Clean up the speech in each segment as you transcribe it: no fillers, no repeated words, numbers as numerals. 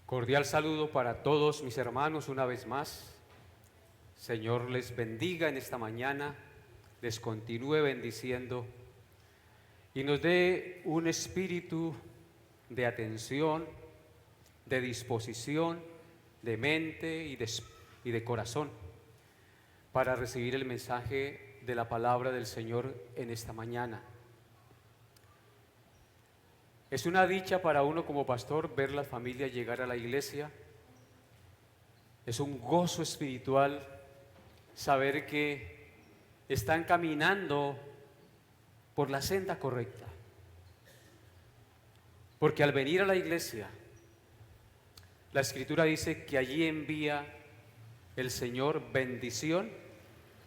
Cordial saludo para todos mis hermanos una vez más. Señor les bendiga en esta mañana, les continúe bendiciendo y nos dé un espíritu de atención, de disposición, de mente y de corazón para recibir el mensaje de la palabra del Señor en esta mañana. Es una dicha para uno como pastor ver la familia llegar a la iglesia. Es un gozo espiritual saber que están caminando por la senda correcta. Porque al venir a la iglesia, la Escritura dice que allí envía el Señor bendición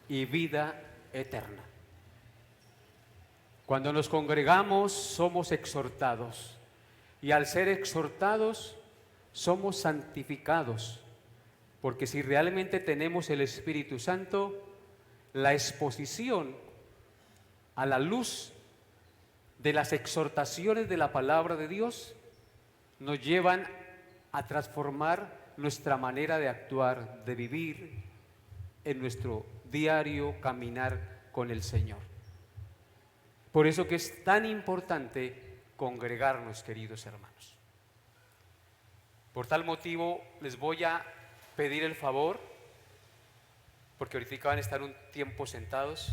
y vida eterna. Cuando nos congregamos somos exhortados y al ser exhortados somos santificados, porque si realmente tenemos el Espíritu Santo, la exposición a la luz de las exhortaciones de la palabra de Dios nos llevan a transformar nuestra manera de actuar, de vivir en nuestro diario caminar con el Señor. Por eso que es tan importante congregarnos, queridos hermanos. Por tal motivo les voy a pedir el favor, porque ahorita van a estar un tiempo sentados,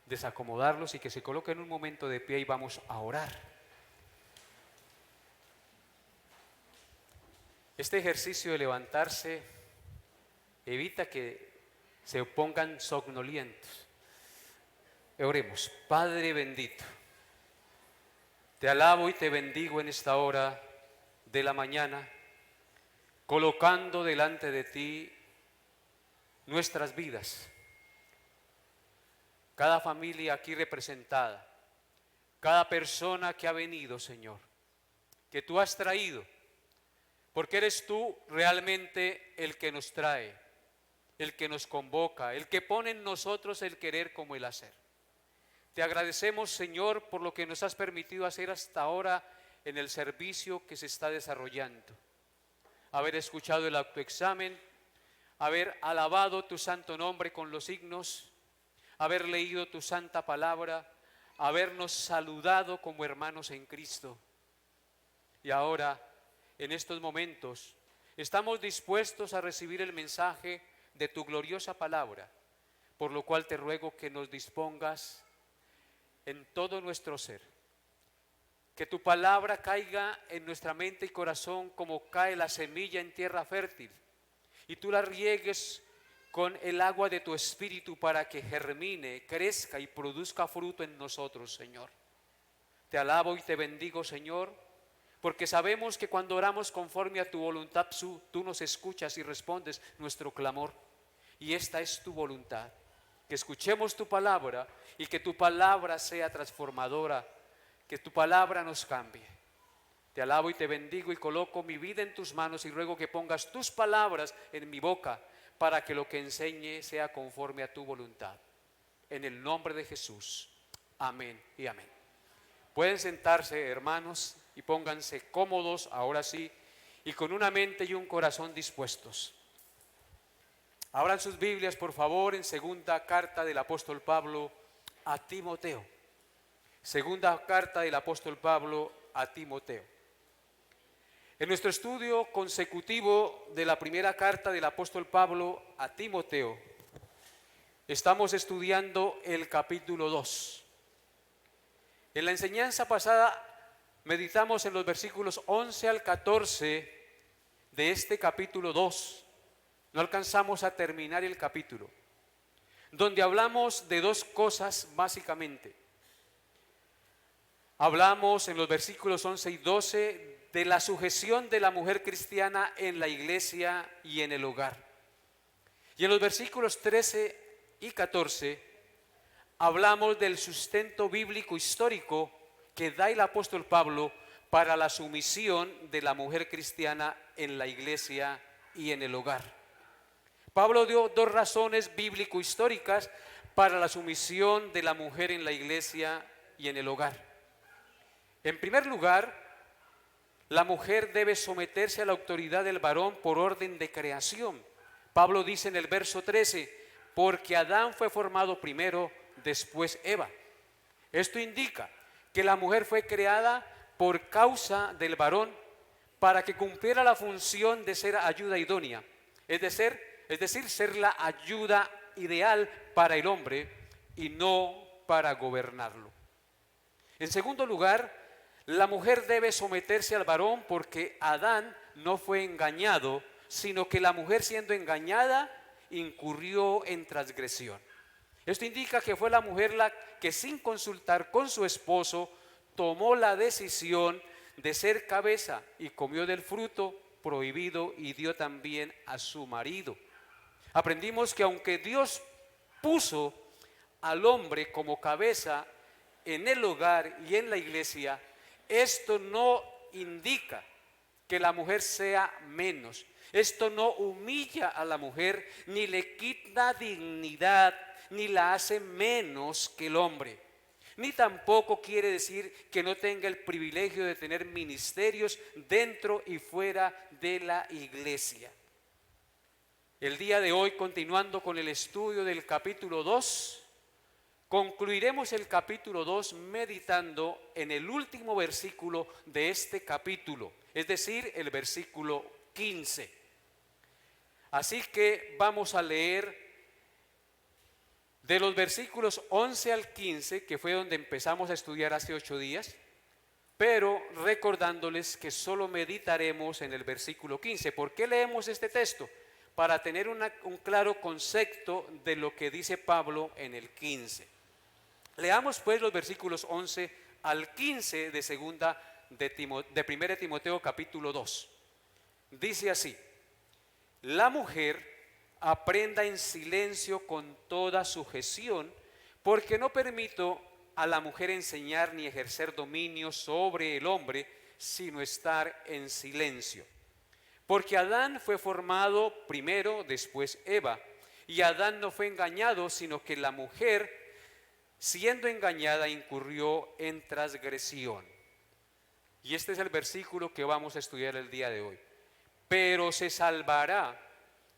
desacomodarlos y que se coloquen un momento de pie y vamos a orar. Este ejercicio de levantarse evita que se pongan somnolientos. Oremos. Padre bendito, te alabo y te bendigo en esta hora de la mañana, colocando delante de ti nuestras vidas, cada familia aquí representada, cada persona que ha venido, Señor, que tú has traído, porque eres tú realmente el que nos trae, el que nos convoca, el que pone en nosotros el querer como el hacer. Te agradecemos, Señor, por lo que nos has permitido hacer hasta ahora en el servicio que se está desarrollando. Haber escuchado el autoexamen, haber alabado tu santo nombre con los signos, haber leído tu santa palabra, habernos saludado como hermanos en Cristo. Y ahora, en estos momentos, estamos dispuestos a recibir el mensaje de tu gloriosa palabra, por lo cual te ruego que nos dispongas en todo nuestro ser, que tu palabra caiga en nuestra mente y corazón como cae la semilla en tierra fértil, y tú la riegues con el agua de tu espíritu para que germine, crezca y produzca fruto en nosotros, Señor. Te alabo y te bendigo, Señor, porque sabemos que cuando oramos conforme a tu voluntad, tú nos escuchas y respondes nuestro clamor, y esta es tu voluntad, que escuchemos tu palabra y que tu palabra sea transformadora, que tu palabra nos cambie. Te alabo y te bendigo y coloco mi vida en tus manos y ruego que pongas tus palabras en mi boca para que lo que enseñe sea conforme a tu voluntad. En el nombre de Jesús. Amén y amén. Pueden sentarse, hermanos, y pónganse cómodos, ahora sí, y con una mente y un corazón dispuestos. Abran sus Biblias, por favor, en segunda carta del apóstol Pablo a Timoteo. Segunda carta del apóstol Pablo a Timoteo. En nuestro estudio consecutivo de la primera carta del apóstol Pablo a Timoteo, estamos estudiando el capítulo 2. En la enseñanza pasada meditamos en los versículos 11 al 14 de este capítulo 2. No alcanzamos a terminar el capítulo, donde hablamos de dos cosas básicamente. Hablamos en los versículos 11 y 12 de la sujeción de la mujer cristiana en la iglesia y en el hogar. Y en los versículos 13 y 14 hablamos del sustento bíblico histórico que da el apóstol Pablo para la sumisión de la mujer cristiana en la iglesia y en el hogar. Pablo dio dos razones bíblico-históricas para la sumisión de la mujer en la iglesia y en el hogar. En primer lugar, la mujer debe someterse a la autoridad del varón por orden de creación. Pablo dice en el verso 13, porque Adán fue formado primero, después Eva. Esto indica que la mujer fue creada por causa del varón para que cumpliera la función de ser ayuda idónea, es decir, ser la ayuda ideal para el hombre y no para gobernarlo. En segundo lugar, la mujer debe someterse al varón porque Adán no fue engañado, sino que la mujer, siendo engañada, incurrió en transgresión. Esto indica que fue la mujer la que, sin consultar con su esposo, tomó la decisión de ser cabeza y comió del fruto prohibido y dio también a su marido. Aprendimos que aunque Dios puso al hombre como cabeza en el hogar y en la iglesia, esto no indica que la mujer sea menos. Esto no humilla a la mujer, ni le quita dignidad, ni la hace menos que el hombre. Ni tampoco quiere decir que no tenga el privilegio de tener ministerios dentro y fuera de la iglesia. El día de hoy, continuando con el estudio del capítulo 2, concluiremos el capítulo 2 meditando en el último versículo de este capítulo, es decir, el versículo 15. Así que vamos a leer de los versículos 11 al 15, que fue donde empezamos a estudiar hace 8 días, pero recordándoles que solo meditaremos en el versículo 15. ¿Por qué leemos este texto? Para tener un claro concepto de lo que dice Pablo en el 15. Leamos pues los versículos 11 al 15 de 1 Timoteo capítulo 2. Dice así: la mujer aprenda en silencio con toda sujeción, porque no permito a la mujer enseñar ni ejercer dominio sobre el hombre, sino estar en silencio. Porque Adán fue formado primero, después Eva, y Adán no fue engañado, sino que la mujer, siendo engañada, incurrió en transgresión. Y este es el versículo que vamos a estudiar el día de hoy. Pero se salvará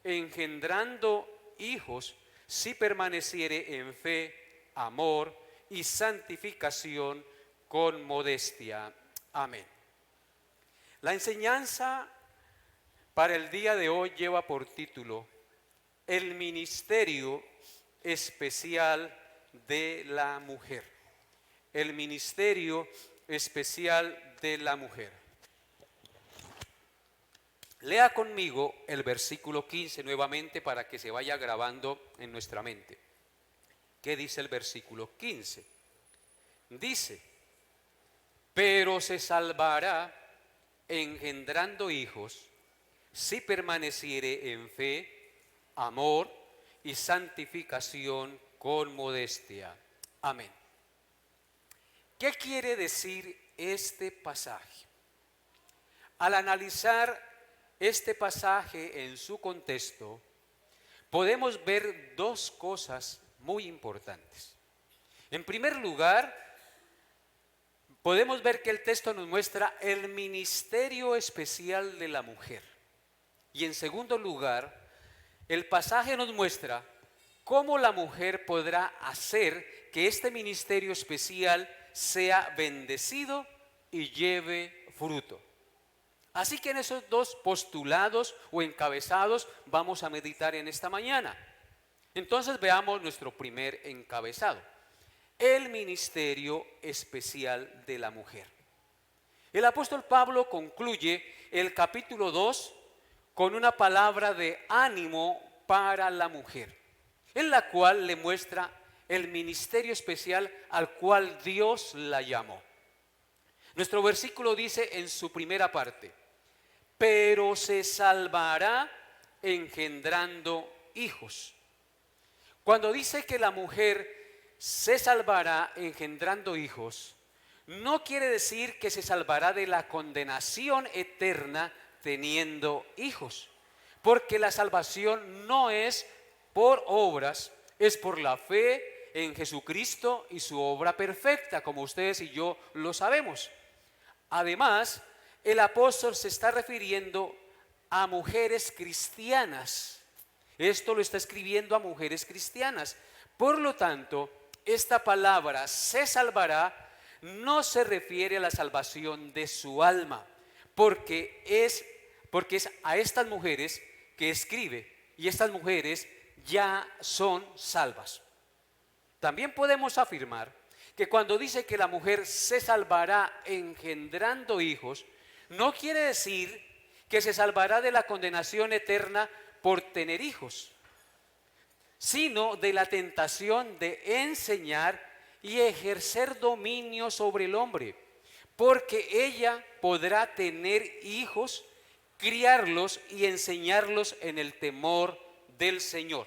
engendrando hijos si permaneciere en fe, amor y santificación con modestia. Amén. La enseñanza para el día de hoy lleva por título el ministerio especial de la mujer. El ministerio especial de la mujer. Lea conmigo el versículo 15 nuevamente para que se vaya grabando en nuestra mente. ¿Qué dice el versículo 15? Dice: pero se salvará engendrando hijos si permaneciere en fe, amor y santificación con modestia. Amén. ¿Qué quiere decir este pasaje? Al analizar este pasaje en su contexto, podemos ver dos cosas muy importantes. En primer lugar, podemos ver que el texto nos muestra el ministerio especial de la mujer. Y en segundo lugar, el pasaje nos muestra cómo la mujer podrá hacer que este ministerio especial sea bendecido y lleve fruto. Así que en esos dos postulados o encabezados vamos a meditar en esta mañana. Entonces veamos nuestro primer encabezado: el ministerio especial de la mujer. El apóstol Pablo concluye el capítulo 2 con una palabra de ánimo para la mujer, en la cual le muestra el ministerio especial al cual Dios la llamó. Nuestro versículo dice en su primera parte: pero se salvará engendrando hijos. Cuando dice que la mujer se salvará engendrando hijos, no quiere decir que se salvará de la condenación eterna teniendo hijos, porque la salvación no es por obras, es por la fe en Jesucristo y su obra perfecta, como ustedes y yo lo sabemos. Además, el apóstol se está refiriendo a mujeres cristianas. Esto lo está escribiendo a mujeres cristianas. Por lo tanto, esta palabra se salvará no se refiere a la salvación de su alma, porque es a estas mujeres que escribe, y estas mujeres ya son salvas. También podemos afirmar que cuando dice que la mujer se salvará engendrando hijos, no quiere decir que se salvará de la condenación eterna por tener hijos, sino de la tentación de enseñar y ejercer dominio sobre el hombre, porque ella podrá tener hijos, criarlos y enseñarlos en el temor del Señor.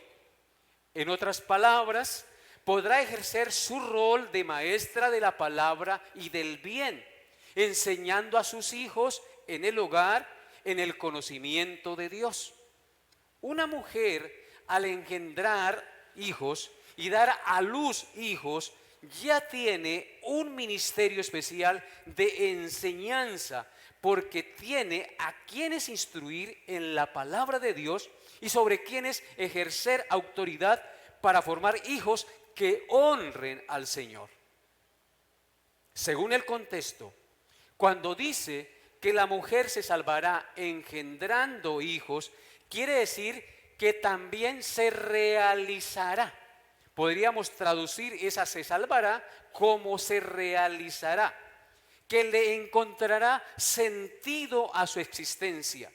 En otras palabras, podrá ejercer su rol de maestra de la palabra y del bien, enseñando a sus hijos en el hogar, en el conocimiento de Dios. Una mujer, al engendrar hijos y dar a luz hijos, ya tiene un ministerio especial de enseñanza, porque tiene a quienes instruir en la palabra de Dios y sobre quienes ejercer autoridad para formar hijos que honren al Señor. Según el contexto, cuando dice que la mujer se salvará engendrando hijos, quiere decir que también se realizará. Podríamos traducir esa se salvará como se realizará, que le encontrará sentido a su existencia,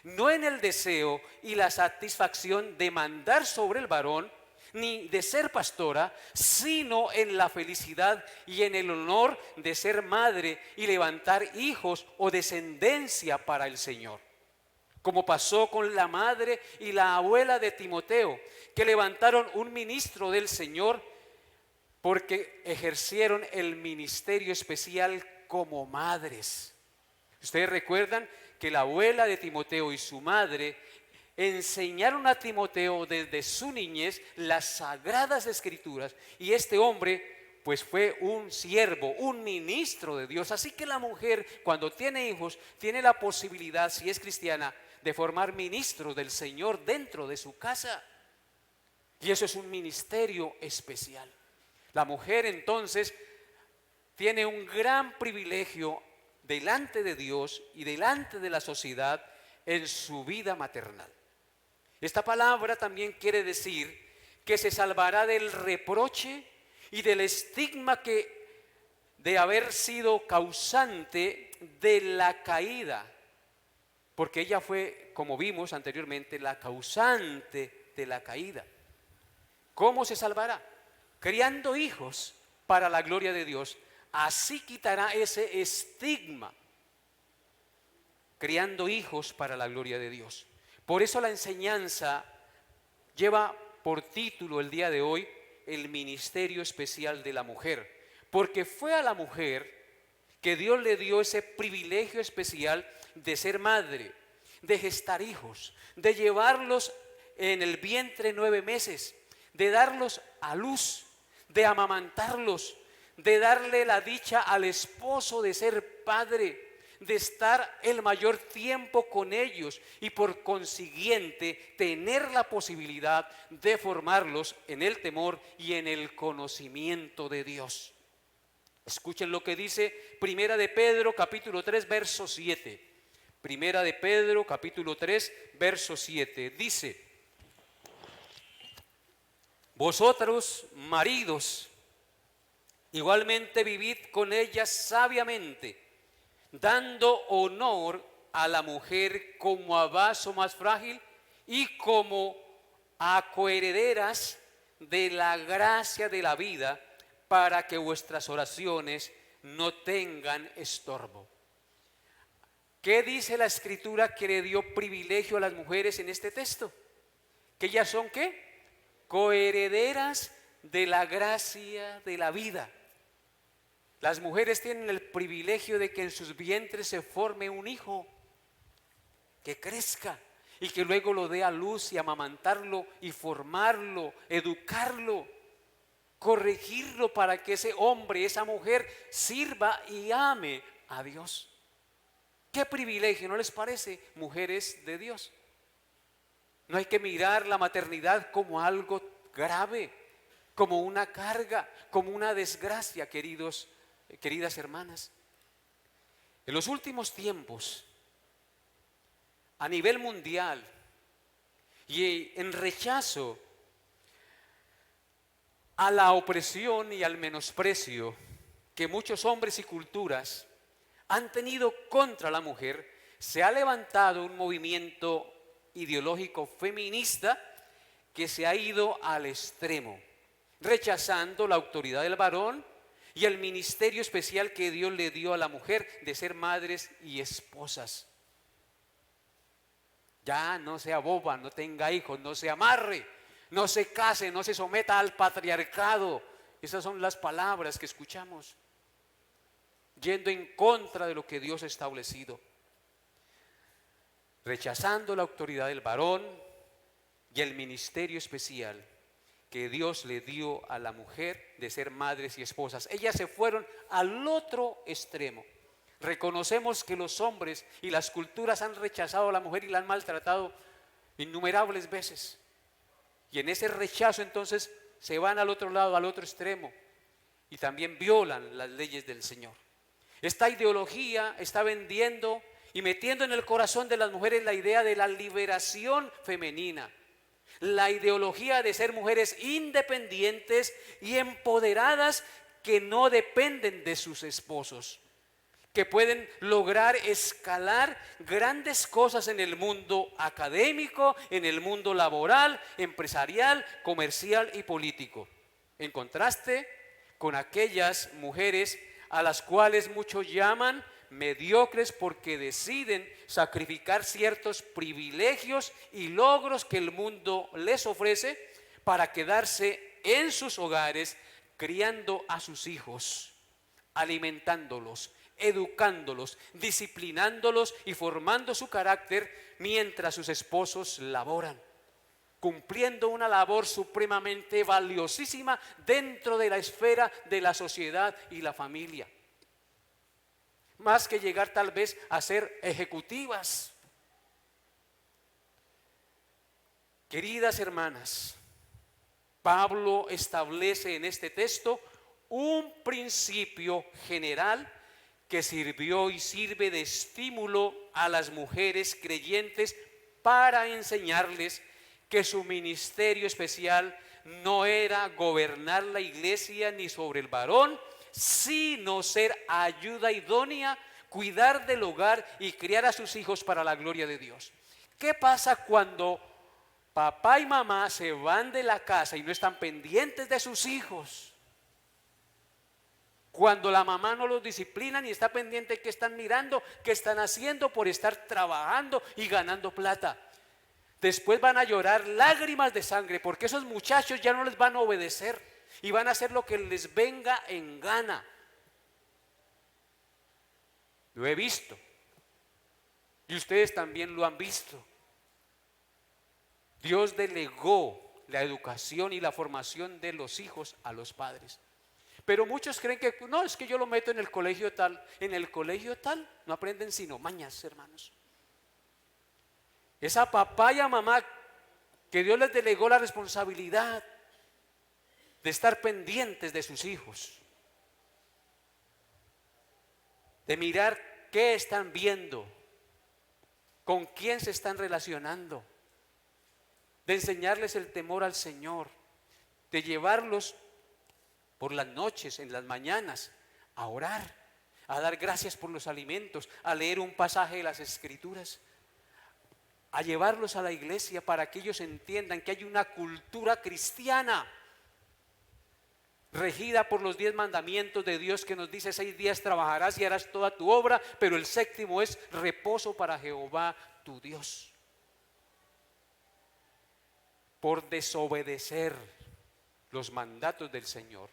no en el deseo y la satisfacción de mandar sobre el varón, ni de ser pastora, sino en la felicidad y en el honor de ser madre y levantar hijos o descendencia para el Señor. Como pasó con la madre y la abuela de Timoteo, que levantaron un ministro del Señor porque ejercieron el ministerio especial como madres. Ustedes recuerdan que la abuela de Timoteo y su madre enseñaron a Timoteo desde su niñez las sagradas escrituras, y este hombre pues fue un siervo, un ministro de Dios. Así que la mujer, cuando tiene hijos, tiene la posibilidad, si es cristiana, de formar ministros del Señor dentro de su casa, y eso es un ministerio especial. La mujer entonces tiene un gran privilegio delante de Dios y delante de la sociedad en su vida maternal. Esta palabra también quiere decir que se salvará del reproche y del estigma de haber sido causante de la caída, porque ella fue, como vimos anteriormente, la causante de la caída. ¿Cómo se salvará? Criando hijos para la gloria de Dios. Así quitará ese estigma, criando hijos para la gloria de Dios. Por eso la enseñanza lleva por título el día de hoy el ministerio especial de la mujer, porque fue a la mujer que Dios le dio ese privilegio especial de ser madre, de gestar hijos, de llevarlos en el vientre 9 meses, de darlos a luz, de amamantarlos, de darle la dicha al esposo de ser padre, de estar el mayor tiempo con ellos y por consiguiente tener la posibilidad de formarlos en el temor y en el conocimiento de Dios. Escuchen lo que dice Primera de Pedro capítulo 3 verso 7. Primera de Pedro capítulo 3 verso 7 dice: vosotros, maridos, igualmente vivid con ellas sabiamente, dando honor a la mujer como a vaso más frágil y como a coherederas de la gracia de la vida, para que vuestras oraciones no tengan estorbo. ¿Qué dice la Escritura que le dio privilegio a las mujeres en este texto? ¿Que ellas son qué? Coherederas de la gracia de la vida. Las mujeres tienen el privilegio de que en sus vientres se forme un hijo, que crezca y que luego lo dé a luz, y amamantarlo y formarlo, educarlo, corregirlo para que ese hombre, esa mujer sirva y ame a Dios. Qué privilegio, ¿no les parece, mujeres de Dios? No hay que mirar la maternidad como algo grave, como una carga, como una desgracia, queridas hermanas. En los últimos tiempos, a nivel mundial y en rechazo a la opresión y al menosprecio que muchos hombres y culturas han tenido contra la mujer, se ha levantado un movimiento ideológico feminista que se ha ido al extremo, rechazando la autoridad del varón y el ministerio especial que Dios le dio a la mujer de ser madres y esposas. Ya no sea boba, no tenga hijos, no se amarre, no se case, no se someta al patriarcado. Esas son las palabras que escuchamos, yendo en contra de lo que Dios ha establecido, rechazando la autoridad del varón y el ministerio especial que Dios le dio a la mujer de ser madres y esposas. Ellas se fueron al otro extremo. Reconocemos que los hombres y las culturas han rechazado a la mujer y la han maltratado innumerables veces. Y en ese rechazo entonces se van al otro lado, al otro extremo, y también violan las leyes del Señor. Esta ideología está vendiendo y metiendo en el corazón de las mujeres la idea de la liberación femenina, la ideología de ser mujeres independientes y empoderadas que no dependen de sus esposos, que pueden lograr escalar grandes cosas en el mundo académico, en el mundo laboral, empresarial, comercial y político. En contraste con aquellas mujeres a las cuales muchos llaman mediocres porque deciden sacrificar ciertos privilegios y logros que el mundo les ofrece para quedarse en sus hogares criando a sus hijos, alimentándolos, educándolos, disciplinándolos y formando su carácter mientras sus esposos laboran, cumpliendo una labor supremamente valiosísima dentro de la esfera de la sociedad y la familia. Más que llegar tal vez a ser ejecutivas. Queridas hermanas, Pablo establece en este texto un principio general que sirvió y sirve de estímulo a las mujeres creyentes para enseñarles que su ministerio especial no era gobernar la iglesia ni sobre el varón, sino ser ayuda idónea, cuidar del hogar y criar a sus hijos para la gloria de Dios. ¿Qué pasa cuando papá y mamá se van de la casa y no están pendientes de sus hijos? Cuando la mamá no los disciplina ni está pendiente de qué están mirando, qué están haciendo por estar trabajando y ganando plata. Después van a llorar lágrimas de sangre porque esos muchachos ya no les van a obedecer y van a hacer lo que les venga en gana. Lo he visto y ustedes también lo han visto. Dios delegó la educación y la formación de los hijos a los padres. Pero muchos creen que no, es que yo lo meto en el colegio tal. En el colegio tal no aprenden sino mañas, hermanos. Esa papá y a mamá que Dios les delegó la responsabilidad de estar pendientes de sus hijos, de mirar qué están viendo, con quién se están relacionando, de enseñarles el temor al Señor, de llevarlos por las noches, en las mañanas, a orar, a dar gracias por los alimentos, a leer un pasaje de las Escrituras, a llevarlos a la iglesia para que ellos entiendan que hay una cultura cristiana regida por los 10 mandamientos de Dios que nos dice: 6 días trabajarás y harás toda tu obra, pero el séptimo es reposo para Jehová tu Dios. Por desobedecer los mandatos del Señor,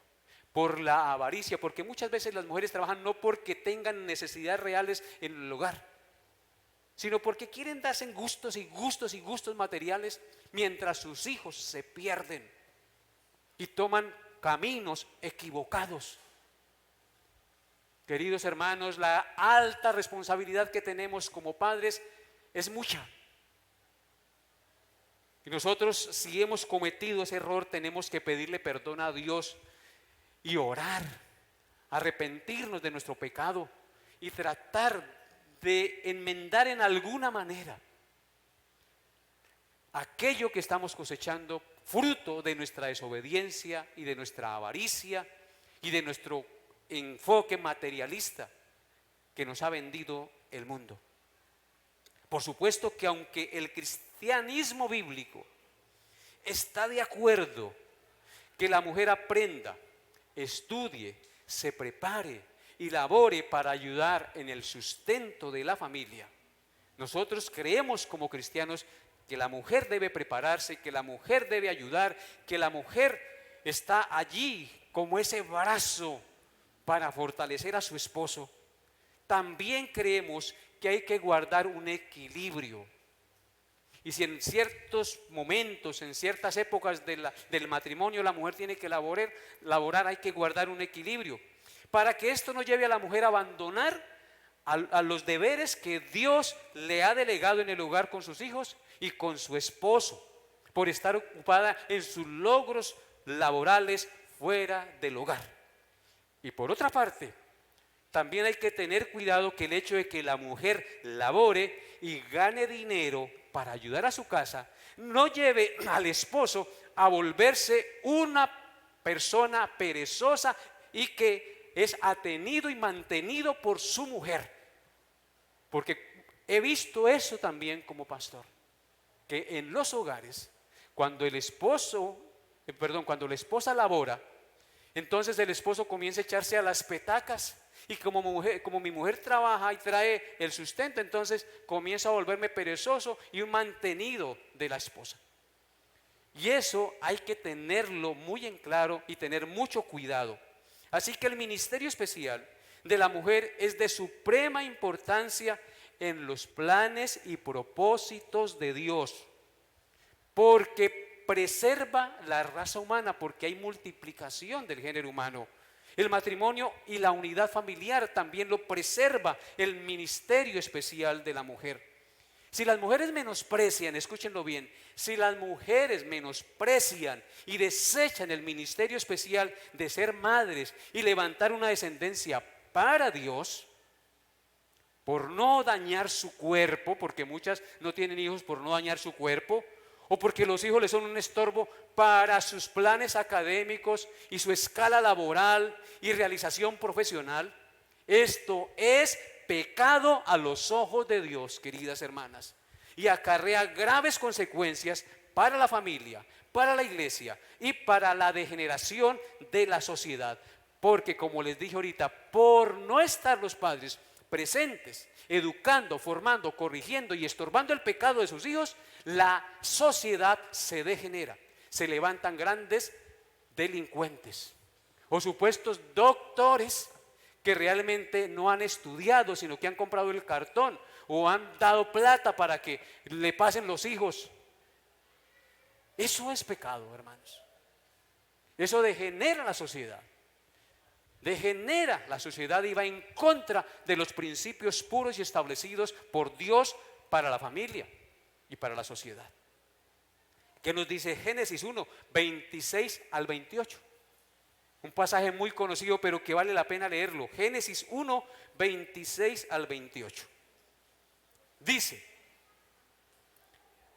por la avaricia, porque muchas veces las mujeres trabajan no porque tengan necesidades reales en el hogar, sino porque quieren darse gustos y gustos y gustos materiales mientras sus hijos se pierden y toman caminos equivocados. Queridos hermanos, la alta responsabilidad que tenemos como padres es mucha. Y nosotros, si hemos cometido ese error, tenemos que pedirle perdón a Dios y orar, arrepentirnos de nuestro pecado y tratar de enmendar en alguna manera aquello que estamos cosechando, fruto de nuestra desobediencia y de nuestra avaricia y de nuestro enfoque materialista que nos ha vendido el mundo. Por supuesto que aunque el cristianismo bíblico está de acuerdo que la mujer aprenda, estudie, se prepare y labore para ayudar en el sustento de la familia, nosotros creemos como cristianos que la mujer debe prepararse, que la mujer debe ayudar, que la mujer está allí como ese brazo para fortalecer a su esposo. También creemos que hay que guardar un equilibrio. Y si en ciertos momentos, en ciertas épocas del matrimonio la mujer tiene que laborar, hay que guardar un equilibrio para que esto no lleve a la mujer a abandonar a los deberes que Dios le ha delegado en el hogar con sus hijos y con su esposo, por estar ocupada en sus logros laborales fuera del hogar. Y por otra parte, también hay que tener cuidado que el hecho de que la mujer labore y gane dinero para ayudar a su casa no lleve al esposo a volverse una persona perezosa y que es atenido y mantenido por su mujer. Porque he visto eso también como pastor, que en los hogares, cuando la esposa labora, entonces el esposo comienza a echarse a las petacas. Y como mi mujer trabaja y trae el sustento, entonces comienzo a volverme perezoso y un mantenido de la esposa. Y eso hay que tenerlo muy en claro y tener mucho cuidado. Así que el ministerio especial de la mujer es de suprema importancia en los planes y propósitos de Dios, porque preserva la raza humana, porque hay multiplicación del género humano. El matrimonio y la unidad familiar también lo preserva el ministerio especial de la mujer. Si las mujeres menosprecian, escúchenlo bien, si las mujeres menosprecian y desechan el ministerio especial de ser madres y levantar una descendencia para Dios, por no dañar su cuerpo, porque muchas no tienen hijos por no dañar su cuerpo, o porque los hijos les son un estorbo para sus planes académicos y su escala laboral y realización profesional, esto es pecado a los ojos de Dios, queridas hermanas, y acarrea graves consecuencias para la familia, para la iglesia y para la degeneración de la sociedad. Porque como les dije ahorita, por no estar los padres presentes, educando, formando, corrigiendo y estorbando el pecado de sus hijos, la sociedad se degenera. Se levantan grandes delincuentes o supuestos doctores que realmente no han estudiado, sino que han comprado el cartón o han dado plata para que le pasen los hijos. Eso es pecado, hermanos. Eso degenera la sociedad. Degenera la sociedad y va en contra de los principios puros y establecidos por Dios para la familia y para la sociedad. ¿Qué nos dice Génesis 1, 26 al 28? Un pasaje muy conocido, pero que vale la pena leerlo. Génesis 1, 26 al 28. Dice: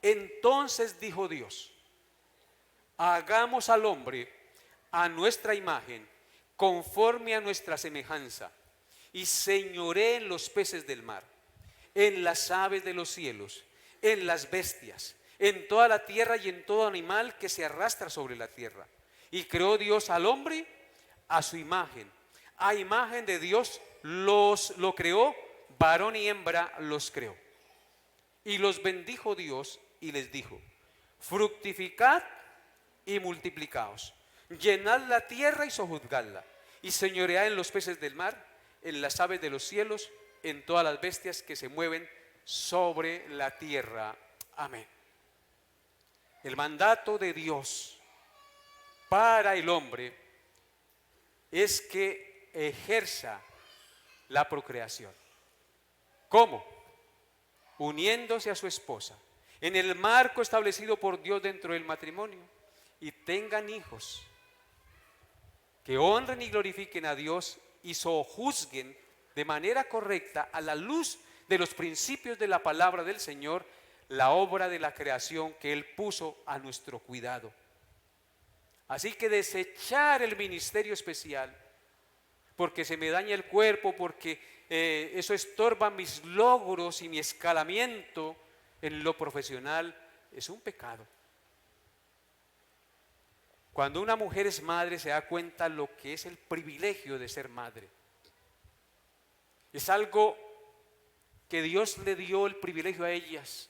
entonces dijo Dios, hagamos al hombre a nuestra imagen, conforme a nuestra semejanza, y señoree en los peces del mar, en las aves de los cielos, en las bestias, en toda la tierra y en todo animal que se arrastra sobre la tierra. Y creó Dios al hombre a su imagen. A imagen de Dios lo creó, varón y hembra los creó. Y los bendijo Dios y les dijo: fructificad y multiplicaos, llenad la tierra y sojuzgadla, y señoread en los peces del mar, en las aves de los cielos, en todas las bestias que se mueven sobre la tierra. Amén. El mandato de Dios para el hombre es que ejerza la procreación. ¿Cómo? Uniéndose a su esposa, en el marco establecido por Dios dentro del matrimonio, y tengan hijos que honren y glorifiquen a Dios y sojuzguen de manera correcta, a la luz de los principios de la palabra del Señor, la obra de la creación que Él puso a nuestro cuidado. Así que desechar el ministerio especial, porque se me daña el cuerpo, porque eso estorba mis logros y mi escalamiento en lo profesional, es un pecado. Cuando una mujer es madre, se da cuenta lo que es el privilegio de ser madre. Es algo que Dios le dio el privilegio a ellas.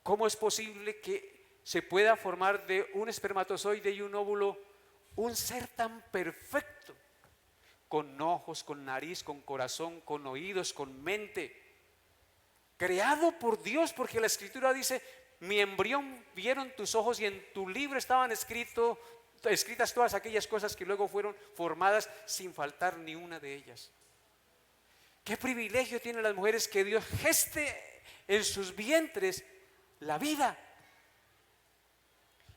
¿Cómo es posible que se pueda formar de un espermatozoide y un óvulo un ser tan perfecto? Con ojos, con nariz, con corazón, con oídos, con mente. Creado por Dios, porque la Escritura dice: mi embrión vieron tus ojos y en tu libro estaban escritas todas aquellas cosas que luego fueron formadas sin faltar ni una de ellas. Qué privilegio tienen las mujeres que Dios geste en sus vientres la vida.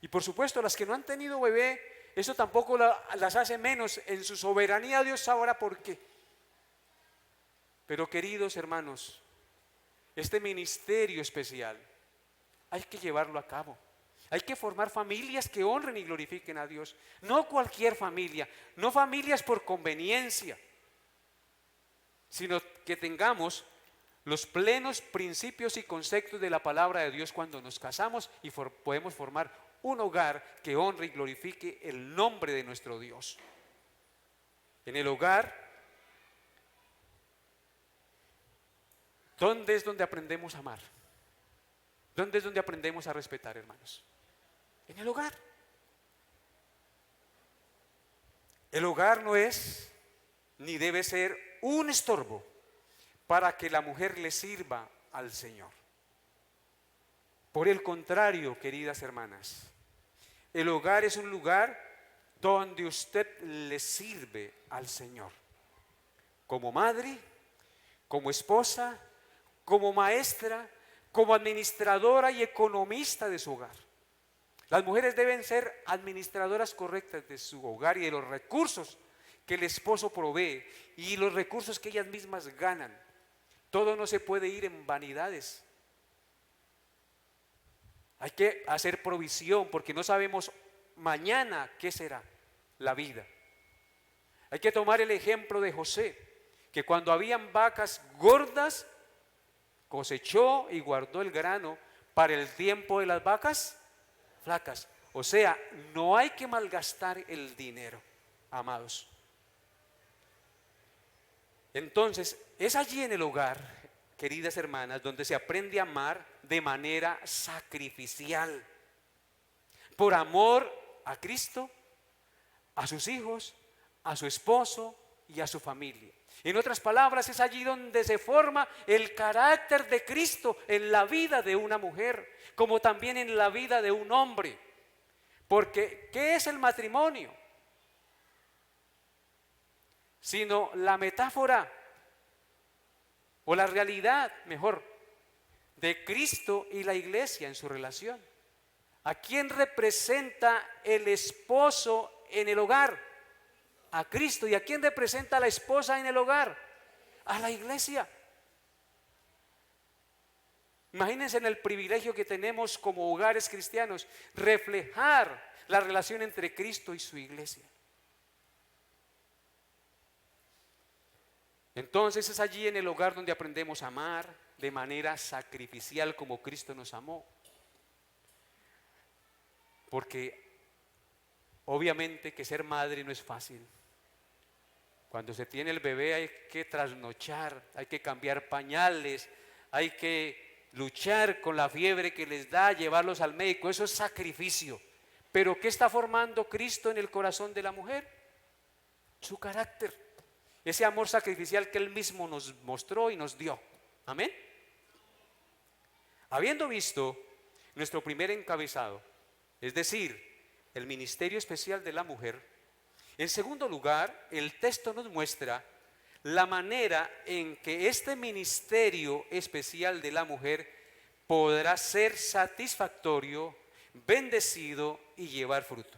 Y por supuesto, las que no han tenido bebé, eso tampoco las hace menos. En su soberanía Dios sabrá por qué. Pero queridos hermanos, este ministerio especial hay que llevarlo a cabo. Hay que formar familias que honren y glorifiquen a Dios. No cualquier familia, no familias por conveniencia, sino que tengamos los plenos principios y conceptos de la palabra de Dios cuando nos casamos y podemos formar un hogar que honre y glorifique el nombre de nuestro Dios. En el hogar, ¿dónde es donde aprendemos a amar? ¿Dónde es donde aprendemos a respetar, hermanos? En el hogar. El hogar no es ni debe ser un estorbo para que la mujer le sirva al Señor. Por el contrario, queridas hermanas, el hogar es un lugar donde usted le sirve al Señor. Como madre, como esposa, como maestra, como administradora y economista de su hogar. Las mujeres deben ser administradoras correctas de su hogar y de los recursos que el esposo provee y los recursos que ellas mismas ganan. Todo no se puede ir en vanidades. Hay que hacer provisión porque no sabemos mañana qué será la vida. Hay que tomar el ejemplo de José, que cuando habían vacas gordas, cosechó y guardó el grano para el tiempo de las vacas flacas. O sea, no hay que malgastar el dinero, amados. Entonces, es allí en el hogar, queridas hermanas, donde se aprende a amar de manera sacrificial, por amor a Cristo, a sus hijos, a su esposo y a su familia. En otras palabras, es allí donde se forma el carácter de Cristo en la vida de una mujer, como también en la vida de un hombre. Porque, ¿qué es el matrimonio? Sino la metáfora o la realidad, mejor, de Cristo y la iglesia en su relación. ¿A quién representa el esposo en el hogar? A Cristo. ¿Y a quién representa la esposa en el hogar? A la iglesia. Imagínense en el privilegio que tenemos como hogares cristianos, reflejar la relación entre Cristo y su iglesia. Entonces es allí en el hogar donde aprendemos a amar de manera sacrificial como Cristo nos amó. Porque obviamente que ser madre no es fácil. Cuando se tiene el bebé hay que trasnochar, hay que cambiar pañales, hay que luchar con la fiebre que les da, llevarlos al médico. Eso es sacrificio. Pero ¿qué está formando Cristo en el corazón de la mujer? Su carácter. Ese amor sacrificial que Él mismo nos mostró y nos dio. Amén. Habiendo visto nuestro primer encabezado, es decir, el ministerio especial de la mujer, en segundo lugar, el texto nos muestra la manera en que este ministerio especial de la mujer podrá ser satisfactorio, bendecido y llevar fruto.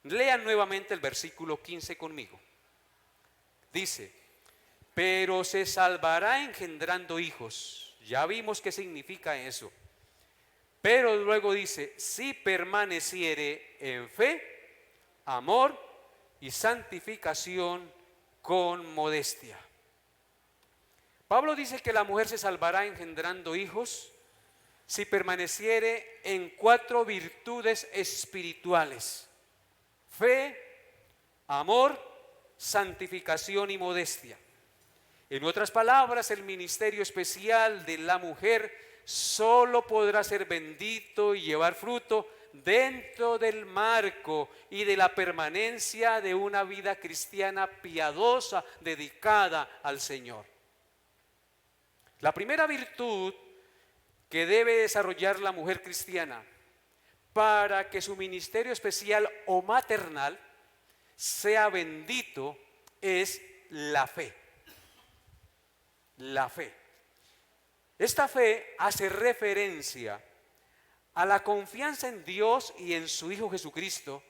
Lean nuevamente el versículo 15 conmigo. Dice: pero se salvará engendrando hijos. Ya vimos qué significa eso. Pero luego dice: si permaneciere en fe, amor y santificación con modestia. Pablo dice que la mujer se salvará engendrando hijos si permaneciere en 4 virtudes espirituales: fe, amor, santificación y modestia. En otras palabras, el ministerio especial de la mujer solo podrá ser bendito y llevar fruto dentro del marco y de la permanencia de una vida cristiana piadosa, dedicada al Señor. La primera virtud que debe desarrollar la mujer cristiana para que su ministerio especial o maternal sea bendito es la fe. La fe. Esta fe hace referencia a la confianza en Dios y en su Hijo Jesucristo,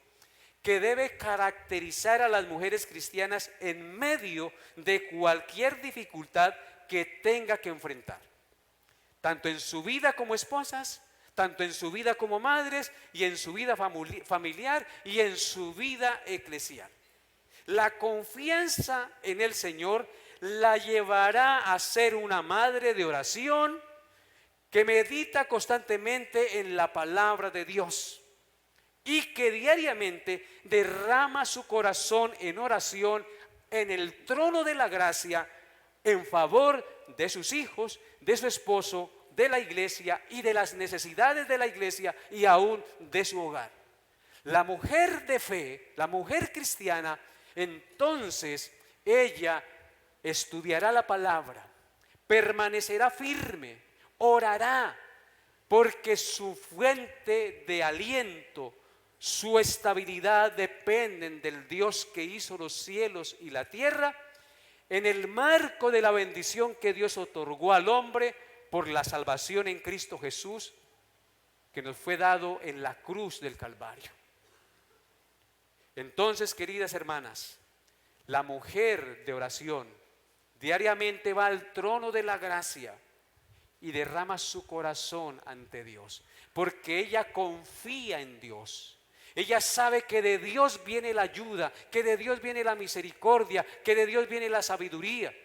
que debe caracterizar a las mujeres cristianas en medio de cualquier dificultad que tenga que enfrentar, tanto en su vida como esposas, tanto en su vida como madres, y en su vida familiar y en su vida eclesial. La confianza en el Señor la llevará a ser una madre de oración que medita constantemente en la palabra de Dios y que diariamente derrama su corazón en oración en el trono de la gracia en favor de sus hijos, de su esposo, de la iglesia y de las necesidades de la iglesia y aún de su hogar. La mujer de fe, la mujer cristiana, entonces ella estudiará la palabra, permanecerá firme, orará, porque su fuente de aliento, su estabilidad dependen del Dios que hizo los cielos y la tierra, en el marco de la bendición que Dios otorgó al hombre por la salvación en Cristo Jesús, que nos fue dado en la cruz del Calvario. Entonces, queridas hermanas, la mujer de oración diariamente va al trono de la gracia y derrama su corazón ante Dios, porque ella confía en Dios. Ella sabe que de Dios viene la ayuda, que de Dios viene la misericordia, que de Dios viene la sabiduría.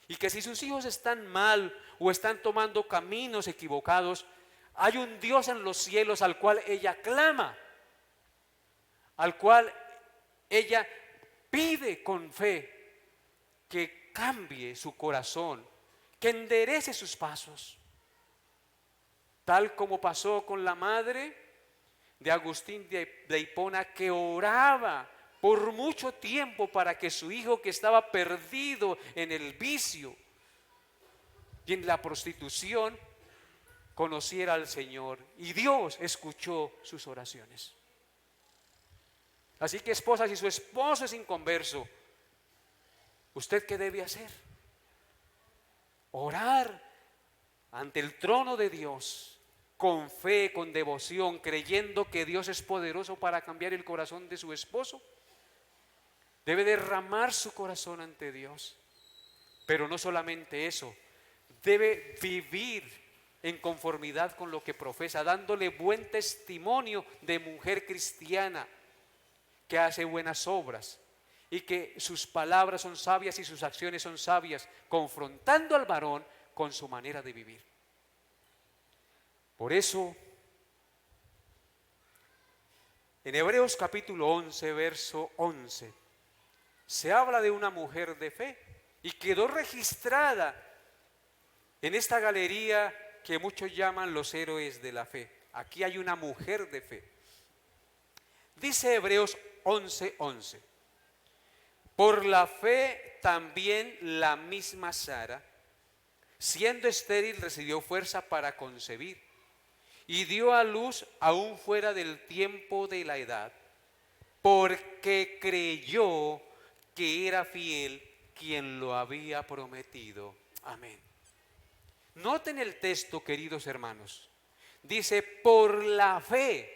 Y que si sus hijos están mal o están tomando caminos equivocados, hay un Dios en los cielos al cual ella clama, al cual ella pide con fe que cambie su corazón, que enderece sus pasos, tal como pasó con la madre de Agustín de Hipona, que oraba por mucho tiempo para que su hijo, que estaba perdido en el vicio y en la prostitución, conociera al Señor, y Dios escuchó sus oraciones. Así que, esposas, si su esposo es inconverso, ¿usted qué debe hacer? Orar ante el trono de Dios con fe, con devoción, creyendo que Dios es poderoso para cambiar el corazón de su esposo. Debe derramar su corazón ante Dios. Pero no solamente eso, debe vivir en conformidad con lo que profesa, dándole buen testimonio de mujer cristiana que hace buenas obras y que sus palabras son sabias y sus acciones son sabias, confrontando al varón con su manera de vivir. Por eso, en Hebreos capítulo 11, verso 11, se habla de una mujer de fe y quedó registrada en esta galería que muchos llaman los héroes de la fe. Aquí hay una mujer de fe. Dice Hebreos 11, 11. Por la fe también la misma Sara, siendo estéril, recibió fuerza para concebir y dio a luz aún fuera del tiempo de la edad, porque creyó que era fiel quien lo había prometido. Amén. Noten el texto, queridos hermanos. Dice, por la fe.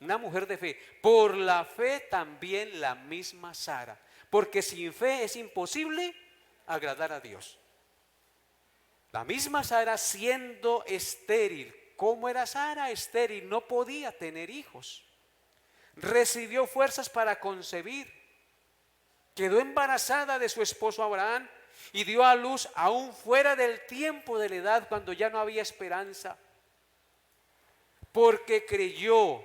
Una mujer de fe. Por la fe también la misma Sara. Porque sin fe es imposible agradar a Dios. La misma Sara siendo estéril. ¿Cómo era Sara? Estéril, no podía tener hijos. Recibió fuerzas para concebir. Quedó embarazada de su esposo Abraham y dio a luz aún fuera del tiempo de la edad, cuando ya no había esperanza. Porque creyó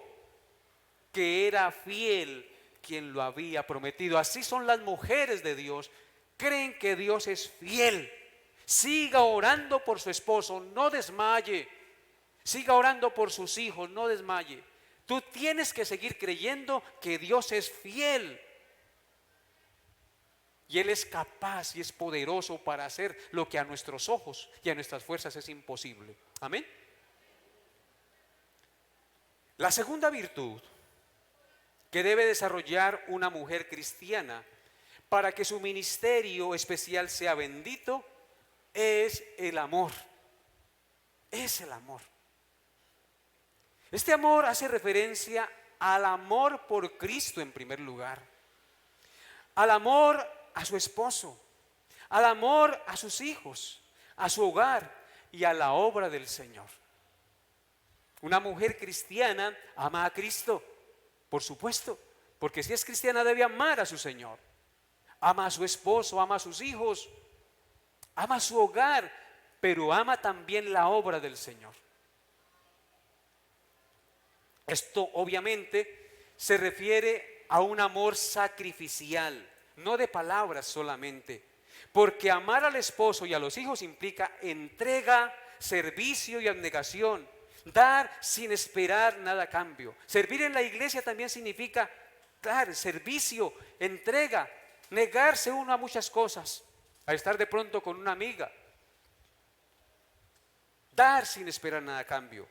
que era fiel quien lo había prometido. Así son las mujeres de Dios. Creen que Dios es fiel. Siga orando por su esposo, no desmaye. Siga orando por sus hijos, no desmaye. Tú tienes que seguir creyendo que Dios es fiel. Y Él es capaz y es poderoso para hacer lo que a nuestros ojos y a nuestras fuerzas es imposible. Amén. La segunda virtud que debe desarrollar una mujer cristiana para que su ministerio especial sea bendito es el amor. Es el amor. Este amor hace referencia al amor por Cristo en primer lugar, al amor a su esposo, al amor a sus hijos, a su hogar y a la obra del Señor. Una mujer cristiana ama a Cristo, por supuesto, porque si es cristiana debe amar a su Señor. Ama a su esposo, ama a sus hijos, ama su hogar, pero ama también la obra del Señor. Esto obviamente se refiere a un amor sacrificial, no de palabras solamente, porque amar al esposo y a los hijos implica entrega, servicio y abnegación, dar sin esperar nada a cambio. Servir en la iglesia también significa dar servicio, entrega, negarse uno a muchas cosas, a estar de pronto con una amiga, dar sin esperar nada a cambio.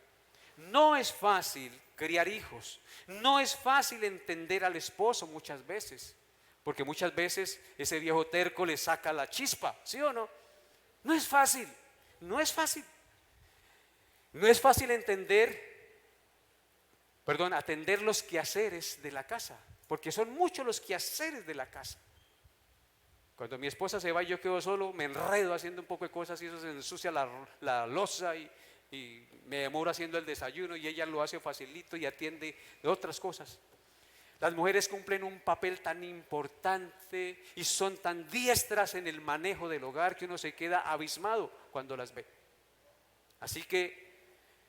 No es fácil criar hijos, no es fácil entender al esposo muchas veces, porque muchas veces ese viejo terco le saca la chispa, ¿sí o no? No es fácil, no es fácil. No es fácil atender los quehaceres de la casa, porque son muchos los quehaceres de la casa. Cuando mi esposa se va y yo quedo solo, me enredo haciendo un poco de cosas y eso se ensucia la loza y me demoro haciendo el desayuno y ella lo hace facilito y atiende de otras cosas. Las mujeres cumplen un papel tan importante y son tan diestras en el manejo del hogar que uno se queda abismado cuando las ve. Así que,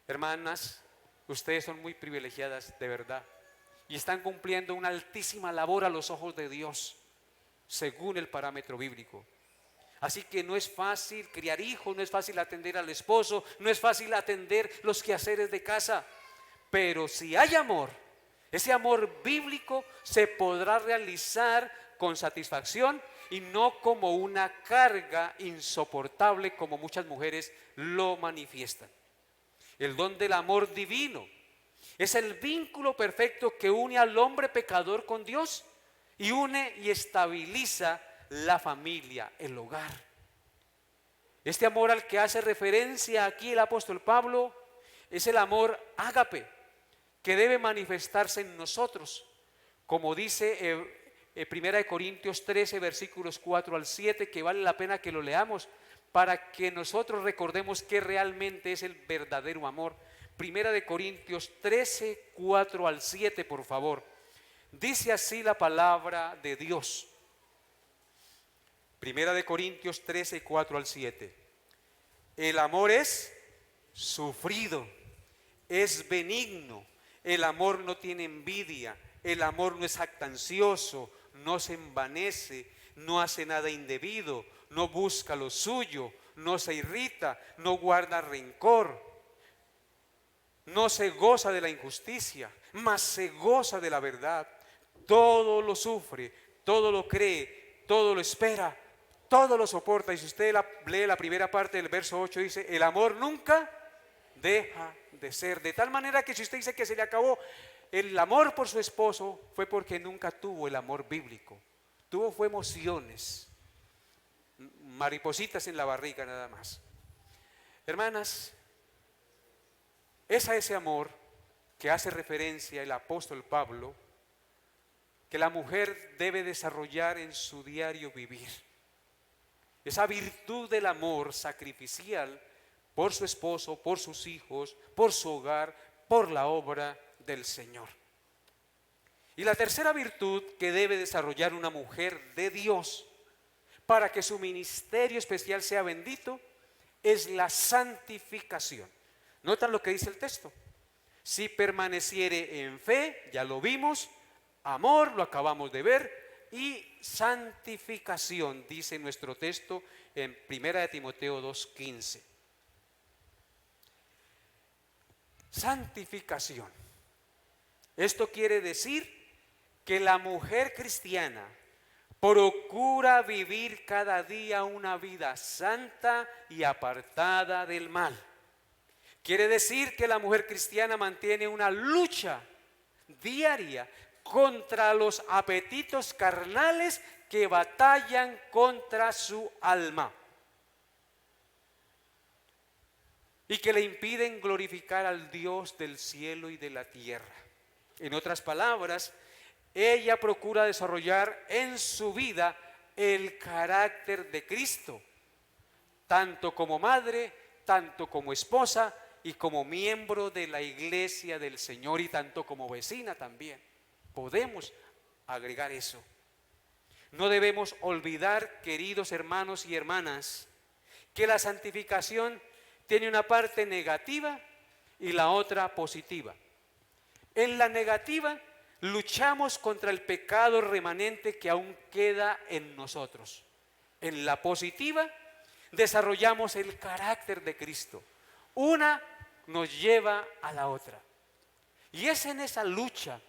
hermanas, ustedes son muy privilegiadas de verdad y están cumpliendo una altísima labor a los ojos de Dios, según el parámetro bíblico. Así que no es fácil criar hijos, no es fácil atender al esposo, no es fácil atender los quehaceres de casa, pero si hay amor, ese amor bíblico se podrá realizar con satisfacción y no como una carga insoportable como muchas mujeres lo manifiestan. El don del amor divino es el vínculo perfecto que une al hombre pecador con Dios y une y estabiliza la familia, el hogar. Este amor al que hace referencia aquí el apóstol Pablo es el amor ágape, que debe manifestarse en nosotros, como dice 1 Corintios 13, versículos 4 al 7, que vale la pena que lo leamos, para que nosotros recordemos qué realmente es el verdadero amor. 1 Corintios 13, 4 al 7, por favor. Dice así la palabra de Dios. 1 Corintios 13, 4 al 7. El amor es sufrido, es benigno, el amor no tiene envidia, el amor no es jactancioso, no se envanece, no hace nada indebido, no busca lo suyo, no se irrita, no guarda rencor, no se goza de la injusticia, mas se goza de la verdad. Todo lo sufre, todo lo cree, todo lo espera, todo lo soporta. Y si usted lee la primera parte del verso 8, dice, el amor nunca deja de ser. De tal manera que si usted dice que se le acabó el amor por su esposo, fue porque nunca tuvo el amor bíblico. tuvo fue emociones, maripositas en la barriga nada más. Hermanas, es a ese amor que hace referencia el apóstol Pablo, que la mujer debe desarrollar en su diario vivir. Esa virtud del amor sacrificial por su esposo, por sus hijos, por su hogar, por la obra del Señor. Y la tercera virtud que debe desarrollar una mujer de Dios para que su ministerio especial sea bendito es la santificación. ¿Notan lo que dice el texto? Si permaneciere en fe, ya lo vimos, amor, lo acabamos de ver, y santificación, dice nuestro texto en 1 Timoteo 2:15. Santificación. Esto quiere decir que la mujer cristiana procura vivir cada día una vida santa y apartada del mal. Quiere decir que la mujer cristiana mantiene una lucha diaria contra los apetitos carnales que batallan contra su alma y que le impiden glorificar al Dios del cielo y de la tierra. En otras palabras, ella procura desarrollar en su vida el carácter de Cristo, tanto como madre, tanto como esposa y como miembro de la iglesia del Señor, y tanto como vecina también. Podemos agregar eso. No debemos olvidar, queridos hermanos y hermanas, que la santificación tiene una parte negativa y la otra positiva. En la negativa, luchamos contra el pecado remanente que aún queda en nosotros. En la positiva, desarrollamos el carácter de Cristo. Una nos lleva a la otra. Y es en esa lucha,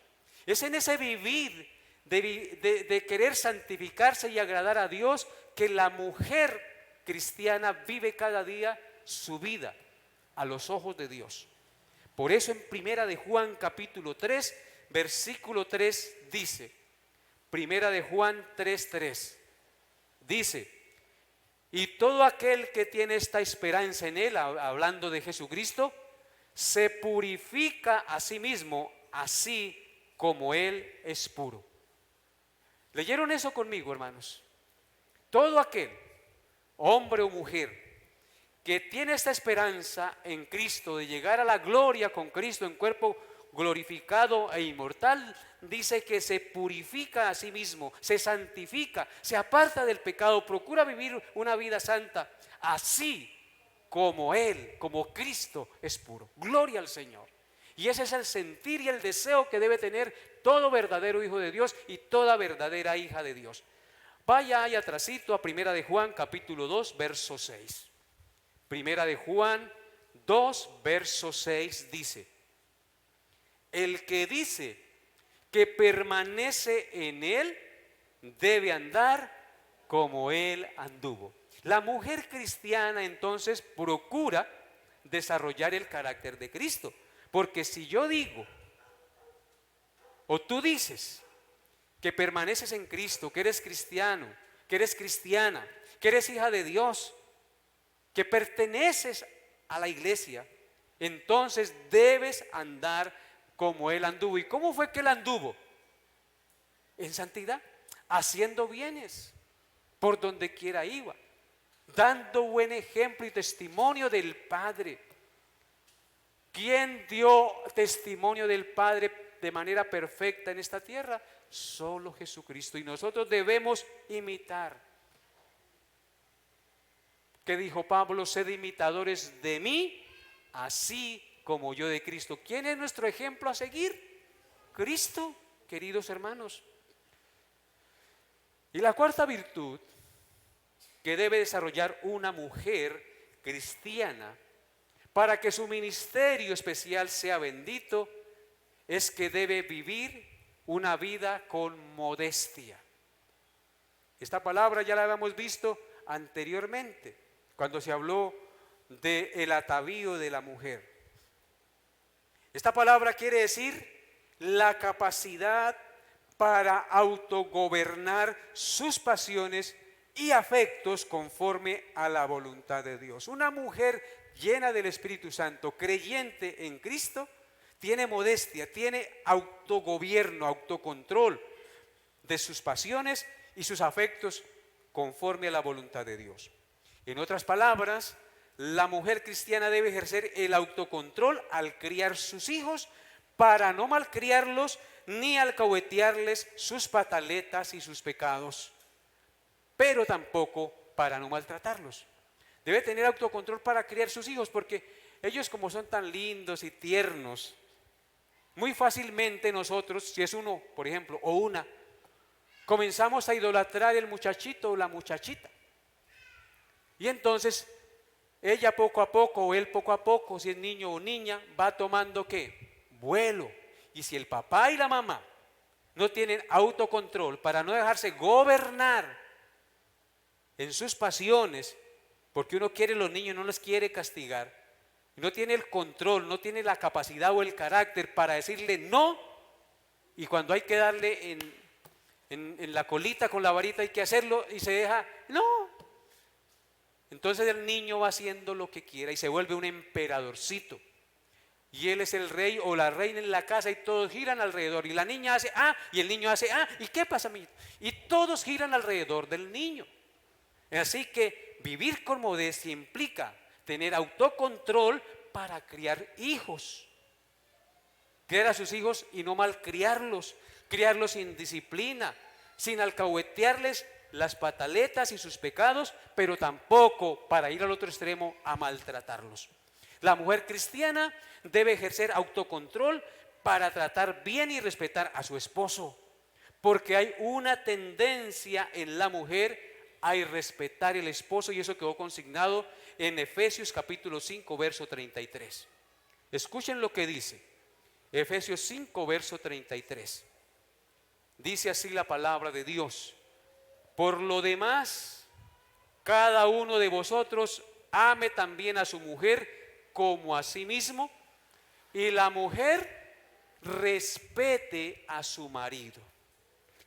es en ese vivir de querer santificarse y agradar a Dios que la mujer cristiana vive cada día su vida a los ojos de Dios. Por eso en 1 Juan capítulo 3, versículo 3 dice, 1 Juan 3:3, dice: y todo aquel que tiene esta esperanza en Él, hablando de Jesucristo, se purifica a sí mismo, así como Él es puro. ¿Leyeron eso conmigo, hermanos? Todo aquel, hombre o mujer, que tiene esta esperanza en Cristo de llegar a la gloria con Cristo en cuerpo glorificado e inmortal, dice que se purifica a sí mismo, se santifica, se aparta del pecado, procura vivir una vida santa, así como Él, como Cristo es puro. Gloria al Señor. Y ese es el sentir y el deseo que debe tener todo verdadero hijo de Dios y toda verdadera hija de Dios. Vaya ahí atrasito a 1 Juan capítulo 2, verso 6. 1 Juan 2, verso 6 dice: el que dice que permanece en Él debe andar como Él anduvo. La mujer cristiana entonces procura desarrollar el carácter de Cristo, porque si yo digo o tú dices que permaneces en Cristo, que eres cristiano, que eres cristiana, que eres hija de Dios, que perteneces a la iglesia, entonces debes andar como Él anduvo. ¿Y cómo fue que Él anduvo? En santidad, haciendo bienes por donde quiera iba, dando buen ejemplo y testimonio del Padre. ¿Quién dio testimonio del Padre de manera perfecta en esta tierra? Solo Jesucristo. Y nosotros debemos imitar. ¿Qué dijo Pablo? Sed imitadores de mí, así como yo de Cristo. ¿Quién es nuestro ejemplo a seguir? Cristo, queridos hermanos. Y la cuarta virtud que debe desarrollar una mujer cristiana para que su ministerio especial sea bendito es que debe vivir una vida con modestia. Esta palabra ya la habíamos visto anteriormente cuando se habló del atavío de la mujer. Esta palabra quiere decir la capacidad para autogobernar sus pasiones y afectos conforme a la voluntad de Dios. Una mujer llena del Espíritu Santo, creyente en Cristo, tiene modestia, tiene autogobierno, autocontrol de sus pasiones y sus afectos conforme a la voluntad de Dios. En otras palabras, la mujer cristiana debe ejercer el autocontrol al criar sus hijos para no malcriarlos ni alcahuetearles sus pataletas y sus pecados, pero tampoco para no maltratarlos. Debe tener autocontrol para criar sus hijos, porque ellos, como son tan lindos y tiernos, muy fácilmente nosotros, si es uno, por ejemplo, o una, comenzamos a idolatrar el muchachito o la muchachita. Y entonces ella poco a poco o él poco a poco, si es niño o niña, va tomando ¿qué? Vuelo. Y si el papá y la mamá no tienen autocontrol para no dejarse gobernar en sus pasiones, porque uno quiere los niños, no los quiere castigar, no tiene el control, no tiene la capacidad o el carácter para decirle no, y cuando hay que darle en la colita con la varita hay que hacerlo y se deja, no. Entonces el niño va haciendo lo que quiera y se vuelve un emperadorcito. Y él es el rey o la reina en la casa y todos giran alrededor. Y la niña hace y el niño hace ¿y qué pasa, amiguito? Y todos giran alrededor del niño. Así que vivir con modestia implica tener autocontrol para criar hijos. Criar a sus hijos y no malcriarlos, criarlos sin disciplina, sin alcahuetearles las pataletas y sus pecados, pero tampoco para ir al otro extremo a maltratarlos. La mujer cristiana debe ejercer autocontrol para tratar bien y respetar a su esposo, porque hay una tendencia en la mujer a irrespetar el esposo, y eso quedó consignado en Efesios capítulo 5, verso 33. Escuchen lo que dice Efesios 5, verso 33. Dice así la palabra de Dios: por lo demás, cada uno de vosotros ame también a su mujer como a sí mismo, y la mujer respete a su marido.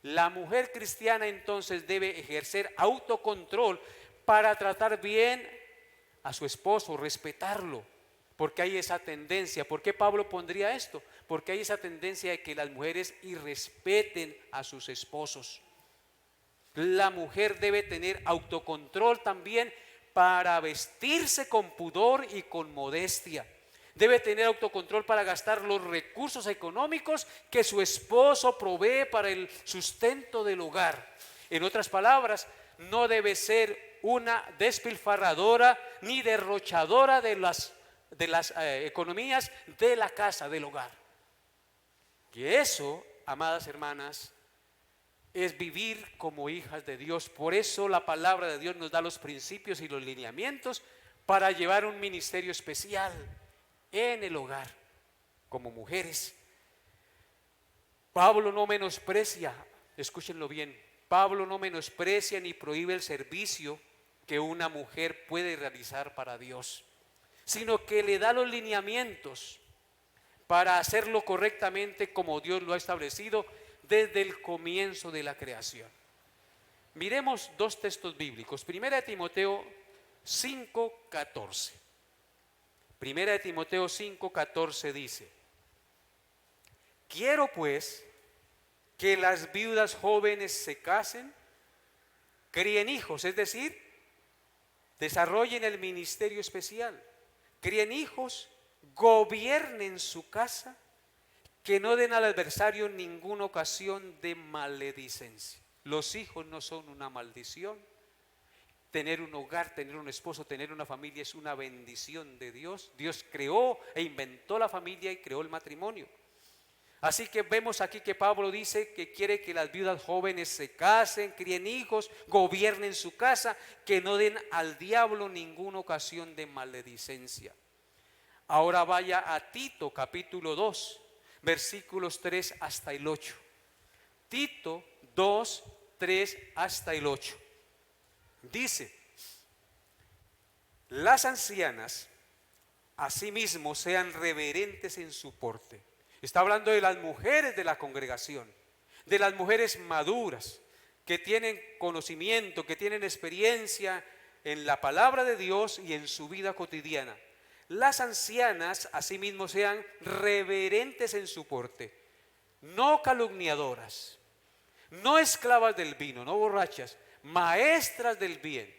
La mujer cristiana entonces debe ejercer autocontrol para tratar bien a su esposo, respetarlo, porque hay esa tendencia. ¿Por qué Pablo pondría esto? Porque hay esa tendencia de que las mujeres irrespeten a sus esposos. La mujer debe tener autocontrol también para vestirse con pudor y con modestia. Debe tener autocontrol para gastar los recursos económicos que su esposo provee para el sustento del hogar. En otras palabras, no debe ser una despilfarradora ni derrochadora de las economías de la casa, del hogar. Y eso, amadas hermanas, es vivir como hijas de Dios. Por eso la palabra de Dios nos da los principios y los lineamientos para llevar un ministerio especial en el hogar como mujeres. Pablo no menosprecia, escúchenlo bien, Pablo no menosprecia ni prohíbe el servicio que una mujer puede realizar para Dios, sino que le da los lineamientos para hacerlo correctamente como Dios lo ha establecido desde el comienzo de la creación. Miremos dos textos bíblicos. Primera de Timoteo 5:14. Primera de Timoteo 5:14 dice: quiero pues que las viudas jóvenes se casen, críen hijos, es decir, desarrollen el ministerio especial, críen hijos, gobiernen su casa, que no den al adversario ninguna ocasión de maledicencia. Los hijos no son una maldición. Tener un hogar, tener un esposo, tener una familia es una bendición de Dios. Dios creó e inventó la familia y creó el matrimonio. Así que vemos aquí que Pablo dice que quiere que las viudas jóvenes se casen, críen hijos, gobiernen su casa, que no den al diablo ninguna ocasión de maledicencia. Ahora vaya a Tito capítulo 2, versículos 3 hasta el 8. Tito 2, 3 hasta el 8. Dice: las ancianas asimismo sean reverentes en su porte. Está hablando de las mujeres de la congregación. de las mujeres maduras, que tienen conocimiento, que tienen experiencia en la palabra de Dios y en su vida cotidiana. Las ancianas, asimismo, sean reverentes en su porte, no calumniadoras, no esclavas del vino, no borrachas, maestras del bien.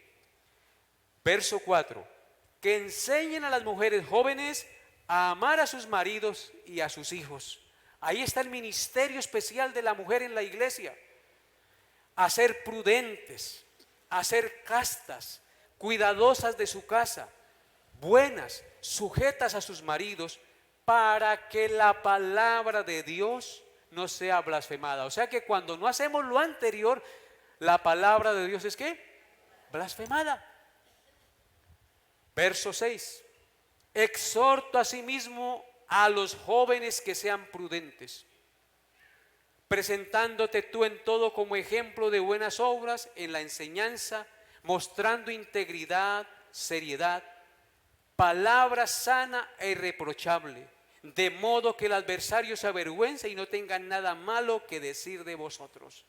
Verso 4, que enseñen a las mujeres jóvenes a amar a sus maridos y a sus hijos. Ahí está el ministerio especial de la mujer en la iglesia. A ser prudentes, a ser castas, cuidadosas de su casa, buenas, sujetas a sus maridos, para que la palabra de Dios no sea blasfemada. O sea que cuando no hacemos lo anterior, la palabra de Dios es ¿qué? Blasfemada. Verso 6. Exhorto asimismo a los jóvenes que sean prudentes, presentándote tú en todo como ejemplo de buenas obras en la enseñanza, mostrando integridad, seriedad, palabra sana e irreprochable, de modo que el adversario se avergüence y no tenga nada malo que decir de vosotros.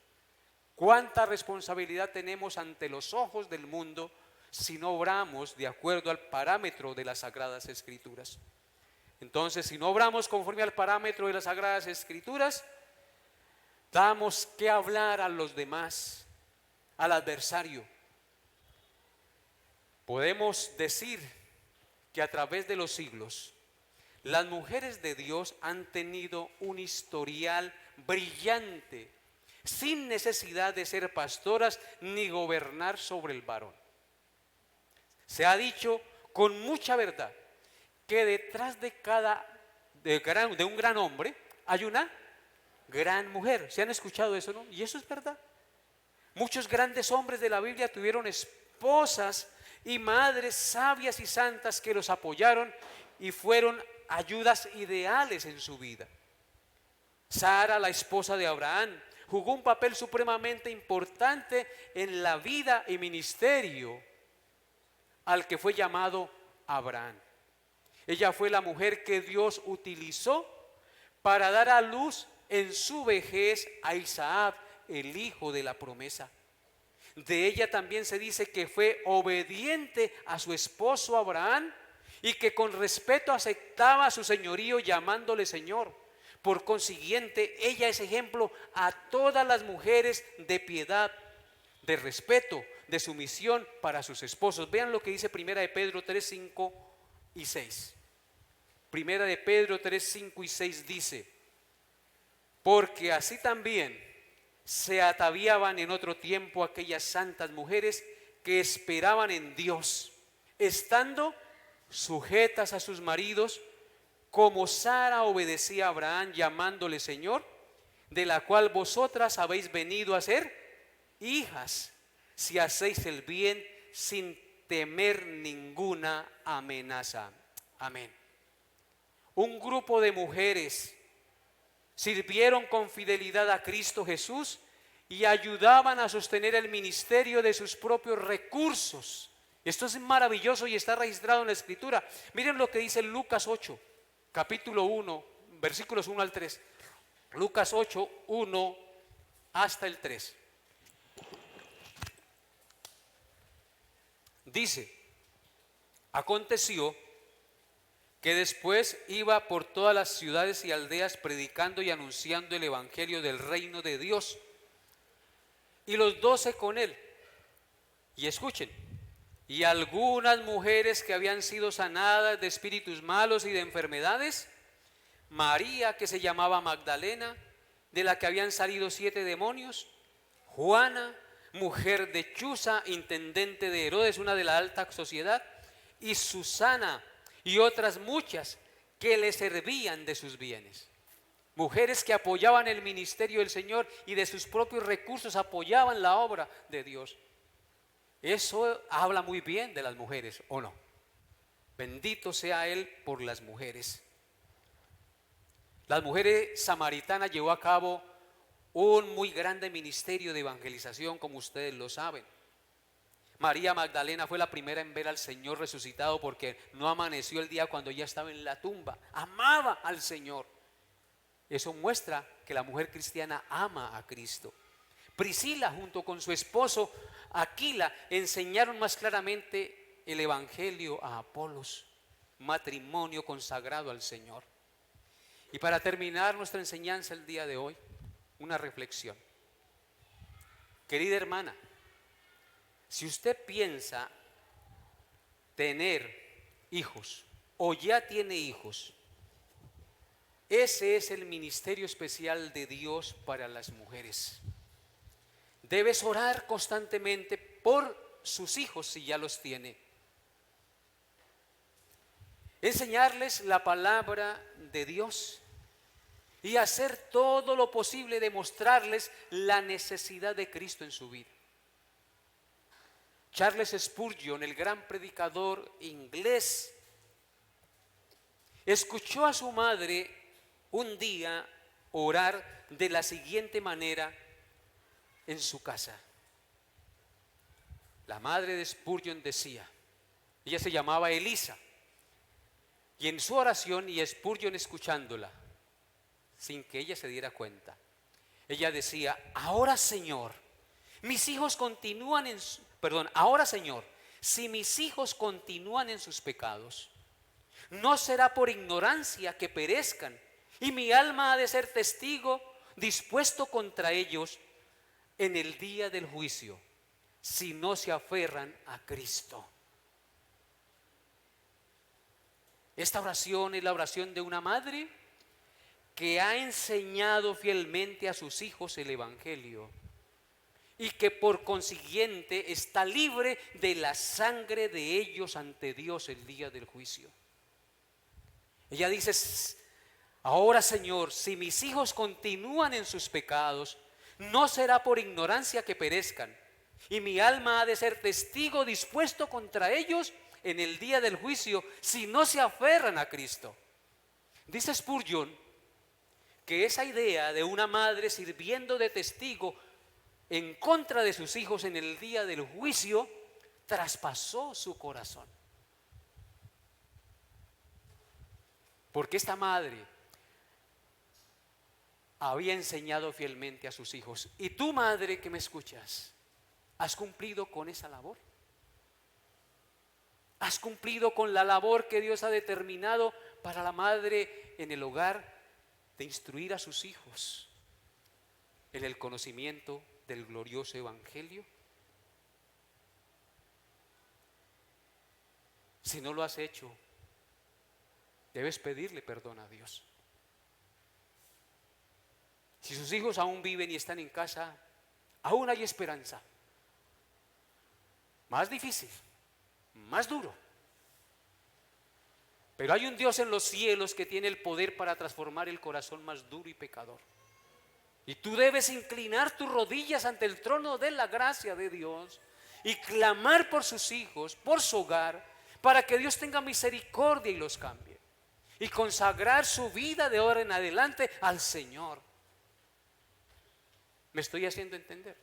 ¿Cuánta responsabilidad tenemos ante los ojos del mundo si no obramos de acuerdo al parámetro de las Sagradas Escrituras? Entonces, si no obramos conforme al parámetro de las Sagradas Escrituras, damos que hablar a los demás, al adversario. Podemos decir que a través de los siglos, las mujeres de Dios han tenido un historial brillante, sin necesidad de ser pastoras ni gobernar sobre el varón. Se ha dicho con mucha verdad que detrás de un gran hombre hay una gran mujer. ¿Se han escuchado eso, no? Y eso es verdad. Muchos grandes hombres de la Biblia tuvieron esposas y madres sabias y santas que los apoyaron y fueron ayudas ideales en su vida. Sara, la esposa de Abraham, jugó un papel supremamente importante en la vida y ministerio al que fue llamado Abraham. Ella fue la mujer que Dios utilizó para dar a luz en su vejez a Isaac, el hijo de la promesa. De ella también se dice que fue obediente a su esposo Abraham y que con respeto aceptaba su señorío llamándole Señor. Por consiguiente, ella es ejemplo a todas las mujeres de piedad, de respeto, de sumisión para sus esposos. Vean lo que dice Primera de Pedro 3, 5 y 6. Primera de Pedro 3, 5 y 6 dice: porque así también se ataviaban en otro tiempo aquellas santas mujeres que esperaban en Dios, estando sujetas a sus maridos, como Sara obedecía a Abraham llamándole Señor, de la cual vosotras habéis venido a ser hijas, si hacéis el bien sin temer ninguna amenaza. Amén. Un grupo de mujeres sirvieron con fidelidad a Cristo Jesús y ayudaban a sostener el ministerio de sus propios recursos. Esto es maravilloso y está registrado en la Escritura. Miren lo que dice Lucas 8, capítulo 1, versículos 1 al 3. Lucas 8, 1 hasta el 3. Dice: aconteció que después iba por todas las ciudades y aldeas predicando y anunciando el evangelio del reino de Dios, y los 12 con él. Y escuchen, y algunas mujeres que habían sido sanadas de espíritus malos y de enfermedades, María, que se llamaba Magdalena, de la que habían salido 7 demonios, Juana, mujer de Chuza, intendente de Herodes, una de la alta sociedad, y Susana, y otras muchas que le servían de sus bienes. Mujeres que apoyaban el ministerio del Señor y de sus propios recursos apoyaban la obra de Dios. Eso habla muy bien de las mujeres, ¿o no? Bendito sea Él por las mujeres. Las mujeres samaritanas llevó a cabo un muy grande ministerio de evangelización, como ustedes lo saben. María Magdalena fue la primera en ver al Señor resucitado, porque no amaneció el día cuando ya estaba en la tumba. Amaba al Señor. Eso muestra que la mujer cristiana ama a Cristo. Priscila junto con su esposo Aquila enseñaron más claramente el evangelio a Apolos, matrimonio consagrado al Señor. Y para terminar nuestra enseñanza el día de hoy, una reflexión. Querida hermana, si usted piensa tener hijos o ya tiene hijos, ese es el ministerio especial de Dios para las mujeres. Debes orar constantemente por sus hijos si ya los tiene. Enseñarles la palabra de Dios y hacer todo lo posible de mostrarles la necesidad de Cristo en su vida. Charles Spurgeon, el gran predicador inglés, escuchó a su madre un día orar de la siguiente manera en su casa. La madre de Spurgeon decía, ella se llamaba Elisa, y en su oración, y Spurgeon escuchándola, sin que ella se diera cuenta, ella decía: ahora Señor, mis hijos continúan en su, ahora Señor, si mis hijos continúan en sus pecados, no será por ignorancia que perezcan, y mi alma ha de ser testigo dispuesto contra ellos en el día del juicio, si no se aferran a Cristo. Esta oración es la oración de una madre que ha enseñado fielmente a sus hijos el evangelio y que por consiguiente está libre de la sangre de ellos ante Dios el día del juicio. Ella dice: ahora Señor, si mis hijos continúan en sus pecados, no será por ignorancia que perezcan, y mi alma ha de ser testigo dispuesto contra ellos en el día del juicio, si no se aferran a Cristo. Dice Spurgeon que esa idea de una madre sirviendo de testigo en contra de sus hijos en el día del juicio traspasó su corazón. Porque esta madre había enseñado fielmente a sus hijos. Y tú, madre que me escuchas, ¿has cumplido con esa labor? ¿Has cumplido con la labor que Dios ha determinado para la madre en el hogar, de instruir a sus hijos en el conocimiento del glorioso evangelio? Si no lo has hecho, debes pedirle perdón a Dios. Si sus hijos aún viven y están en casa, aún hay esperanza. Más difícil, más duro. Pero hay un Dios en los cielos que tiene el poder para transformar el corazón más duro y pecador. Y tú debes inclinar tus rodillas ante el trono de la gracia de Dios y clamar por sus hijos, por su hogar, para que Dios tenga misericordia y los cambie. Y consagrar su vida de ahora en adelante al Señor. ¿Me estoy haciendo entender?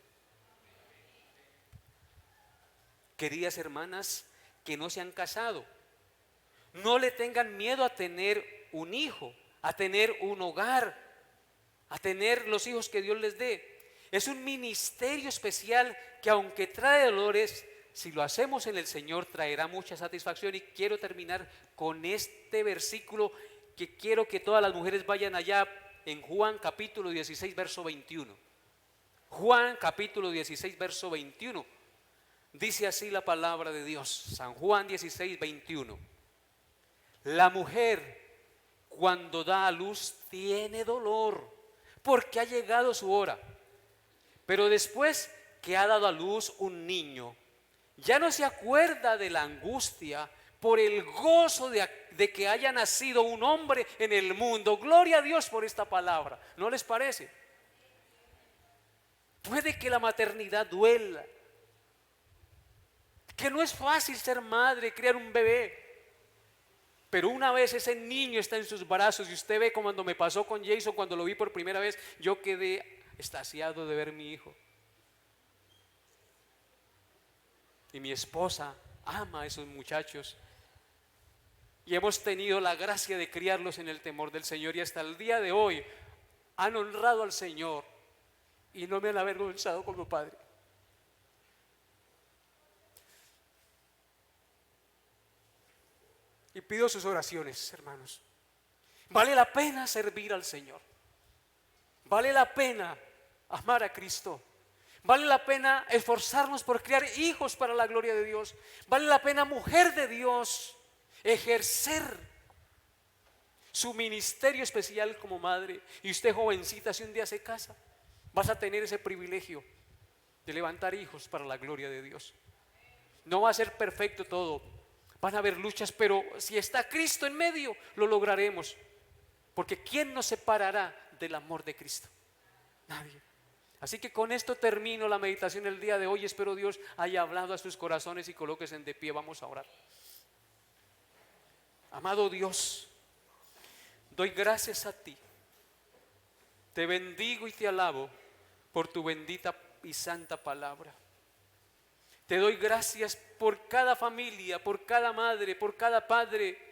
Queridas hermanas que no se han casado, no le tengan miedo a tener un hijo, a tener un hogar, a tener los hijos que Dios les dé. Es un ministerio especial que, aunque trae dolores, si lo hacemos en el Señor, traerá mucha satisfacción. Y quiero terminar con este versículo que quiero que todas las mujeres vayan allá en Juan capítulo 16, verso 21. Juan capítulo 16, verso 21. Dice así la palabra de Dios. San Juan 16, 21. La mujer, cuando da a luz, tiene dolor, porque ha llegado su hora. Pero después que ha dado a luz un niño, ya no se acuerda de la angustia por el gozo de que haya nacido un hombre en el mundo. Gloria a Dios por esta palabra. ¿No les parece? Puede que la maternidad duela, que no es fácil ser madre, criar un bebé. Pero una vez ese niño está en sus brazos, y usted ve como cuando me pasó con Jason, cuando lo vi por primera vez, yo quedé extasiado de ver a mi hijo. Y mi esposa ama a esos muchachos. Y hemos tenido la gracia de criarlos en el temor del Señor. Y hasta el día de hoy han honrado al Señor y no me han avergonzado como padre. Y pido sus oraciones, hermanos. Vale la pena servir al Señor. Vale la pena amar a Cristo. Vale la pena esforzarnos por criar hijos para la gloria de Dios. Vale la pena, mujer de Dios, ejercer su ministerio especial como madre. Y usted, jovencita, si un día se casa, vas a tener ese privilegio de levantar hijos para la gloria de Dios. No va a ser perfecto todo, van a haber luchas, pero si está Cristo en medio, lo lograremos. Porque ¿quién nos separará del amor de Cristo? Nadie. Así que con esto termino la meditación del día de hoy. Espero Dios haya hablado a sus corazones y colóquense de pie. Vamos a orar. Amado Dios, doy gracias a ti. Te bendigo y te alabo por tu bendita y santa palabra. Te doy gracias por cada familia, por cada madre, por cada padre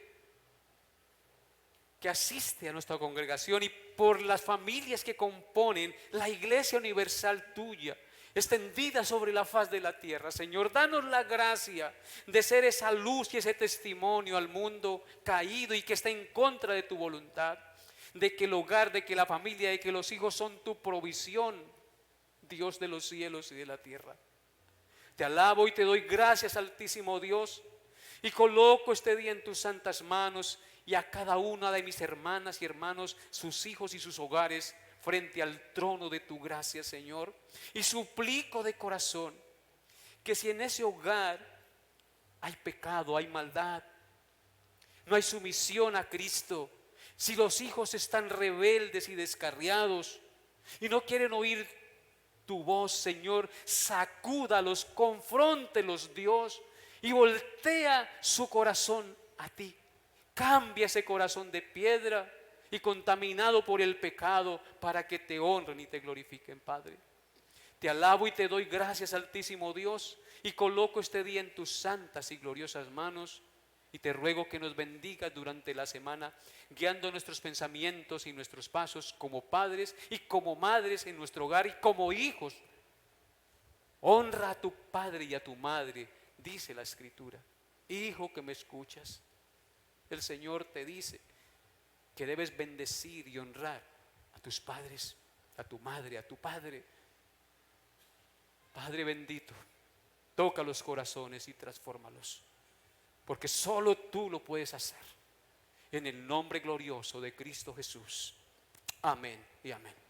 que asiste a nuestra congregación y por las familias que componen la iglesia universal tuya, extendida sobre la faz de la tierra. Señor, danos la gracia de ser esa luz y ese testimonio al mundo caído y que está en contra de tu voluntad, de que el hogar, de que la familia, de que los hijos son tu provisión, Dios de los cielos y de la tierra. Te alabo y te doy gracias, Altísimo Dios, y coloco este día en tus santas manos y a cada una de mis hermanas y hermanos, sus hijos y sus hogares, frente al trono de tu gracia, Señor. Y suplico de corazón que si en ese hogar hay pecado, hay maldad, no hay sumisión a Cristo, si los hijos están rebeldes y descarriados y no quieren oír tu voz, Señor, sacúdalos, confróntelos, Dios, y voltea su corazón a ti. Cambia ese corazón de piedra y contaminado por el pecado para que te honren y te glorifiquen, Padre. Te alabo y te doy gracias, Altísimo Dios, y coloco este día en tus santas y gloriosas manos y te ruego que nos bendigas durante la semana, guiando nuestros pensamientos y nuestros pasos como padres y como madres en nuestro hogar y como hijos. Honra a tu padre y a tu madre, dice la Escritura. Hijo que me escuchas, el Señor te dice que debes bendecir y honrar a tus padres, a tu madre, a tu padre. Padre bendito, toca los corazones y transfórmalos, porque solo tú lo puedes hacer. En el nombre glorioso de Cristo Jesús. Amén y amén.